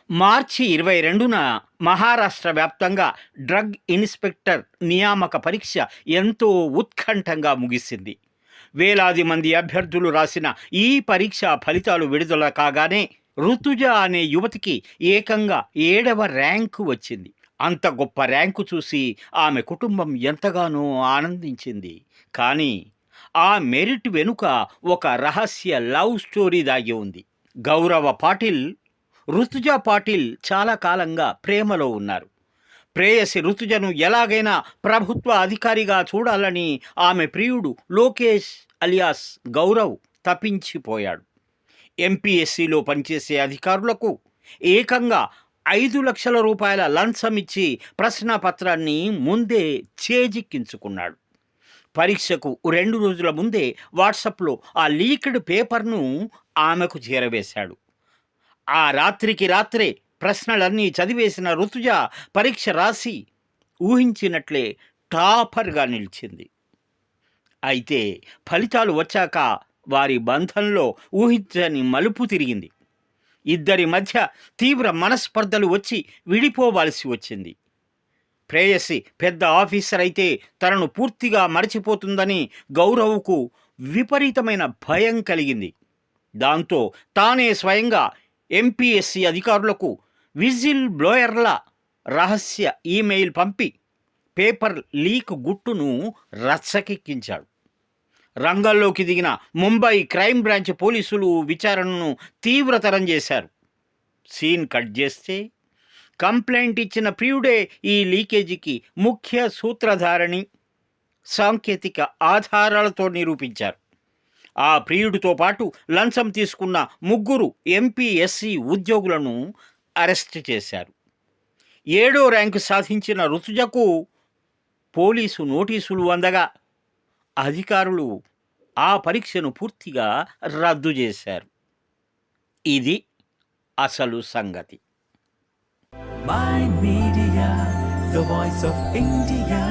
మార్చి 22న మహారాష్ట్ర వ్యాప్తంగా drug inspector నియామక పరీక్ష ఎంతో ఉత్కంఠంగా ముగిసింది. వేలాది మంది అభ్యర్థులు రాసిన ఈ పరీక్ష ఫలితాలు విడుదల కాగానే ఋతుజ అనే యువతికి ఏకంగా 7వ ర్యాంకు వచ్చింది. అంత గొప్ప ర్యాంకు చూసి ఆమె కుటుంబం ఎంతగానో ఆనందించింది. కానీ ఆ మెరిట్ వెనుక ఒక రహస్య లవ్ స్టోరీ దాగి ఉంది. గౌరవ పాటిల్, ఋతుజ పాటిల్ చాలా కాలంగా ప్రేమలో ఉన్నారు. ప్రేయసి ఋతుజను ఎలాగైనా ప్రభుత్వ అధికారిగా చూడాలని ఆమె ప్రియుడు లోకేష్ అలియాస్ గౌరవ్ తప్పించిపోయాడు. ఎంపీఎస్సీలో పనిచేసే అధికారులకు ఏకంగా 5 లక్షల రూపాయల లంచమిచ్చి ప్రశ్నాపత్రాన్ని ముందే చేజిక్కించుకున్నాడు. పరీక్షకు 2 రోజుల ముందే వాట్సాప్లో ఆ లీక్డ్ పేపర్ను ఆమెకు చేరవేశాడు. ఆ రాత్రికి రాత్రే ప్రశ్నలన్నీ చదివేసిన ఋతుజ పరీక్ష రాసి ఊహించినట్లే టాపర్గా నిలిచింది. అయితే ఫలితాలు వచ్చాక వారి బంధంలో ఊహించని మలుపు తిరిగింది. ఇద్దరి మధ్య తీవ్ర మనస్పర్ధలు వచ్చి విడిపోవాల్సి వచ్చింది. ప్రేయసి పెద్ద ఆఫీసర్ అయితే తనను పూర్తిగా మరచిపోతుందని గౌరవ్కు విపరీతమైన భయం కలిగింది. దాంతో తానే స్వయంగా ఎంపీఎస్సీ అధికారులకు విజిల్ బ్లోయర్ల రహస్య ఈమెయిల్ పంపి పేపర్ లీక్ గుట్టును రచ్చకెక్కించాడు. రంగంలోకి దిగిన ముంబై క్రైమ్ బ్రాంచ్ పోలీసులు విచారణను తీవ్రతరం చేశారు. సీన్ కట్ చేస్తే కంప్లైంట్ ఇచ్చిన ప్రియుడే ఈ లీకేజీకి ముఖ్య సూత్రధారని సాంకేతిక ఆధారాలతో నిరూపించారు. ఆ ప్రియుడితో పాటు లంచం తీసుకున్న 3 ఎంపీఎస్సీ ఉద్యోగులను అరెస్ట్ చేశారు. 7వ ర్యాంకు సాధించిన ఋతుజకు పోలీసు నోటీసులు అందగా అధికారులు ఆ పరీక్షను పూర్తిగా రద్దు చేశారు. ఇది అసలు సంగతి. Mind Media, the voice of India.